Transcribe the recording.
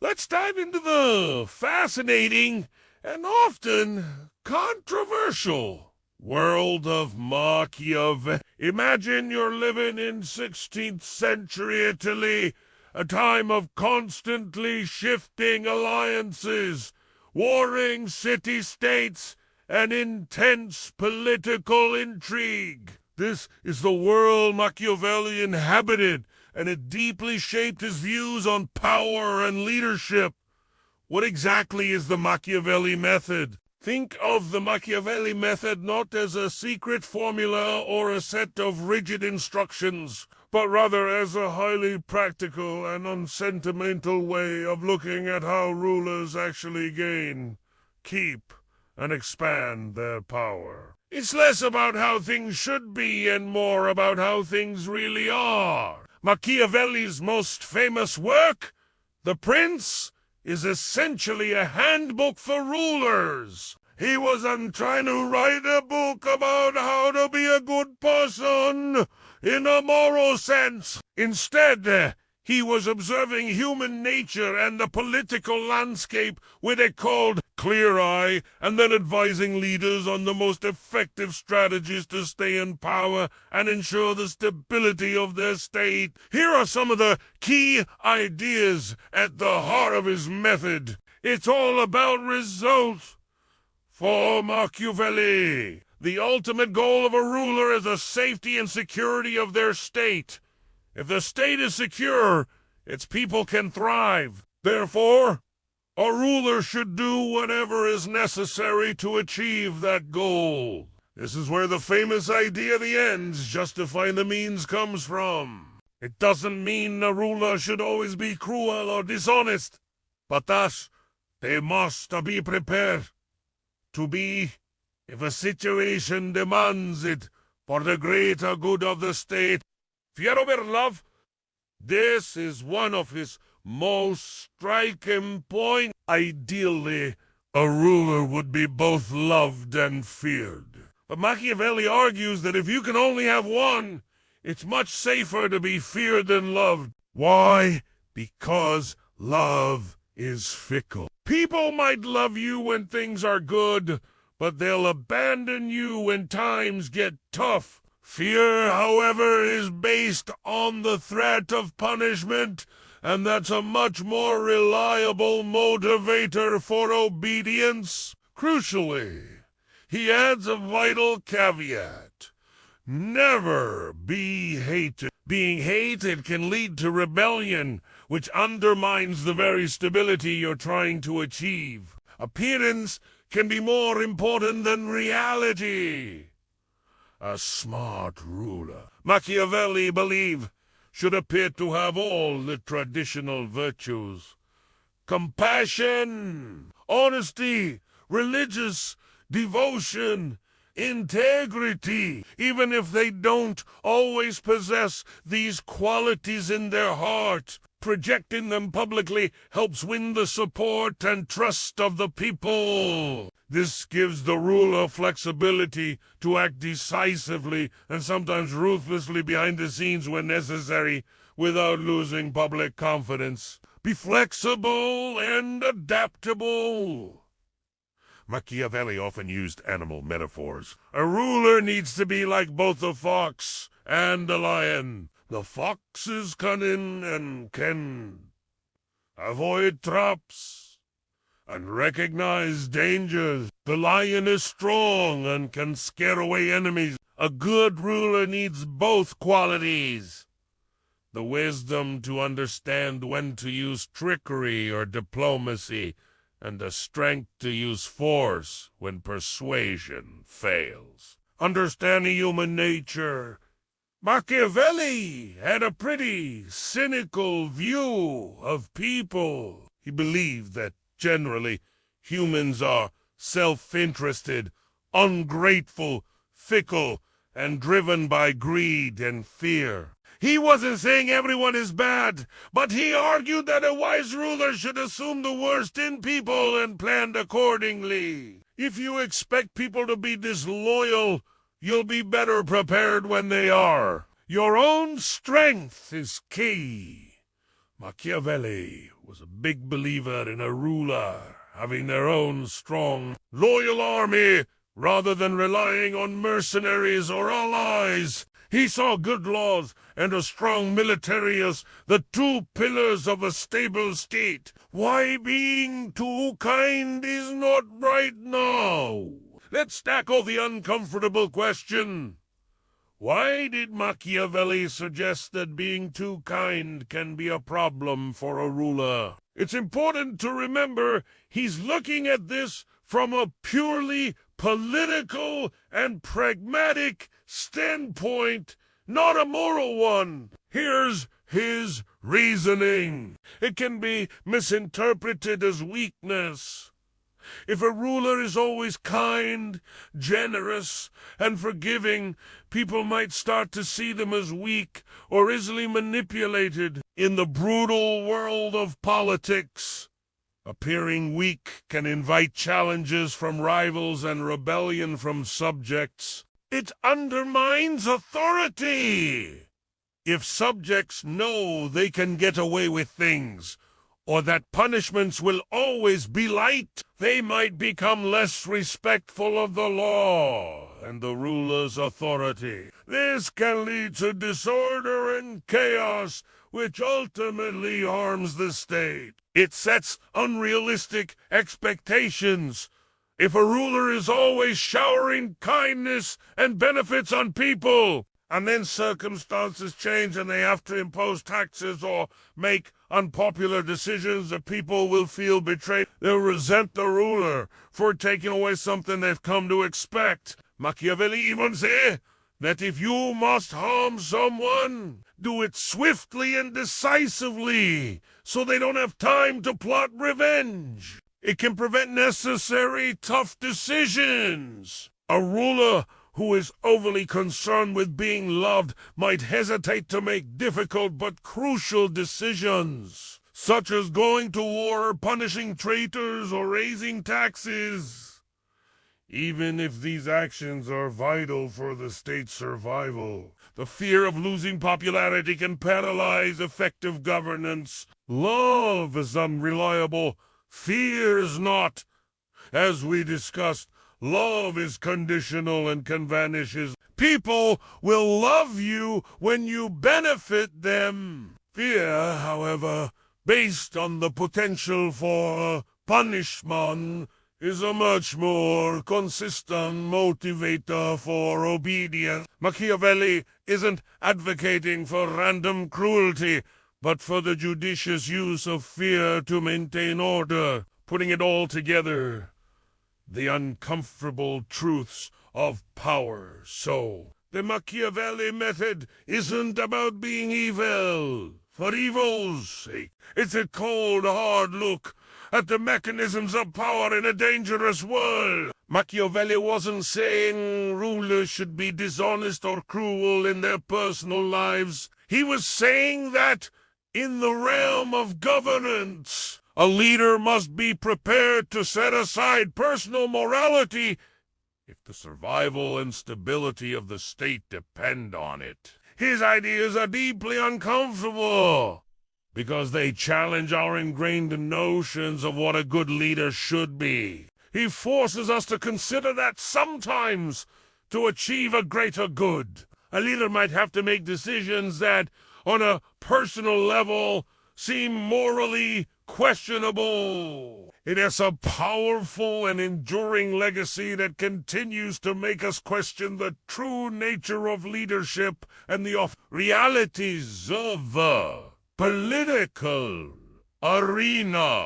let's dive into the fascinating and often controversial world of Machiavelli. Imagine you're living in 16th century Italy, a time of constantly shifting alliances, warring city-states, and intense political intrigue. This is the world Machiavelli inhabited, and it deeply shaped his views on power and leadership. What exactly is the Machiavelli method? Think of the Machiavelli method not as a secret formula or a set of rigid instructions, but rather as a highly practical and unsentimental way of looking at how rulers actually gain, keep, and expand their power. It's less about how things should be and more about how things really are. Machiavelli's most famous work, The Prince, is essentially a handbook for rulers. He wasn't trying to write a book about how to be a good person in a moral sense. Instead, he was observing human nature and the political landscape with a cold, clear eye, and then advising leaders on the most effective strategies to stay in power and ensure the stability of their state. Here are some of the key ideas at the heart of his method. It's all about results. For Machiavelli, the ultimate goal of a ruler is the safety and security of their state. If the state is secure, its people can thrive. Therefore, a ruler should do whatever is necessary to achieve that goal. This is where the famous idea the ends justify the means comes from. It doesn't mean a ruler should always be cruel or dishonest, but that they must be prepared to be, if a situation demands it, for the greater good of the state. Love, this is one of his most striking points. Ideally, a ruler would be both loved and feared. But Machiavelli argues that if you can only have one, it's much safer to be feared than loved. Why? Because love is fickle. People might love you when things are good, but they'll abandon you when times get tough. Fear, however, is based on the threat of punishment, and that's a much more reliable motivator for obedience. Crucially, he adds a vital caveat. Never be hated. Being hated can lead to rebellion, which undermines the very stability you're trying to achieve. Appearance can be more important than reality. A smart ruler, Machiavelli believed, should appear to have all the traditional virtues. Compassion, honesty, religious devotion, integrity. Even if they don't always possess these qualities in their heart, projecting them publicly helps win the support and trust of the people. This gives the ruler flexibility to act decisively and sometimes ruthlessly behind the scenes when necessary without losing public confidence. Be flexible and adaptable. Machiavelli often used animal metaphors. A ruler needs to be like both a fox and a lion. The fox is cunning and can avoid traps and recognize dangers. The lion is strong and can scare away enemies. A good ruler needs both qualities. The wisdom to understand when to use trickery or diplomacy, and the strength to use force when persuasion fails. Understanding human nature, Machiavelli had a pretty cynical view of people. He believed that generally humans are self-interested, ungrateful, fickle, and driven by greed and fear. He wasn't saying everyone is bad, but he argued that a wise ruler should assume the worst in people and plan accordingly. If you expect people to be disloyal, you'll be better prepared when they are. Your own strength is key. Machiavelli was a big believer in a ruler having their own strong, loyal army rather than relying on mercenaries or allies. He saw good laws and a strong military as the two pillars of a stable state. Why being too kind is not right now? Let's tackle the uncomfortable question. Why did Machiavelli suggest that being too kind can be a problem for a ruler? It's important to remember he's looking at this from a purely political and pragmatic standpoint, not a moral one. Here's his reasoning. It can be misinterpreted as weakness. If a ruler is always kind, generous, and forgiving, people might start to see them as weak or easily manipulated in the brutal world of politics. Appearing weak can invite challenges from rivals and rebellion from subjects. It undermines authority. If subjects know they can get away with things, or that punishments will always be light, they might become less respectful of the law and the ruler's authority. This can lead to disorder and chaos, which ultimately harms the state. It sets unrealistic expectations. If a ruler is always showering kindness and benefits on people, and then circumstances change and they have to impose taxes or make unpopular decisions, the people will feel betrayed. They'll resent the ruler for taking away something they've come to expect. Machiavelli even said that if you must harm someone, do it swiftly and decisively, so they don't have time to plot revenge. It can prevent necessary tough decisions. A ruler who is overly concerned with being loved might hesitate to make difficult but crucial decisions, such as going to war, punishing traitors, or raising taxes, even if these actions are vital for the state's survival. The fear of losing popularity can paralyze effective governance. Love is unreliable. Fear is not. As we discussed, love is conditional and can vanish. People will love you when you benefit them. Fear, however, based on the potential for punishment, is a much more consistent motivator for obedience. Machiavelli isn't advocating for random cruelty, but for the judicious use of fear to maintain order. Putting it all together, the uncomfortable truths of power. So, the Machiavelli method isn't about being evil for evil's sake. It's a cold, hard look at the mechanisms of power in a dangerous world. Machiavelli wasn't saying rulers should be dishonest or cruel in their personal lives. He was saying that in the realm of governance, a leader must be prepared to set aside personal morality if the survival and stability of the state depend on it. His ideas are deeply uncomfortable because they challenge our ingrained notions of what a good leader should be. He forces us to consider that sometimes, to achieve a greater good, a leader might have to make decisions that, on a personal level, seem morally questionable. It is a powerful and enduring legacy that continues to make us question the true nature of leadership and the realities of the political arena.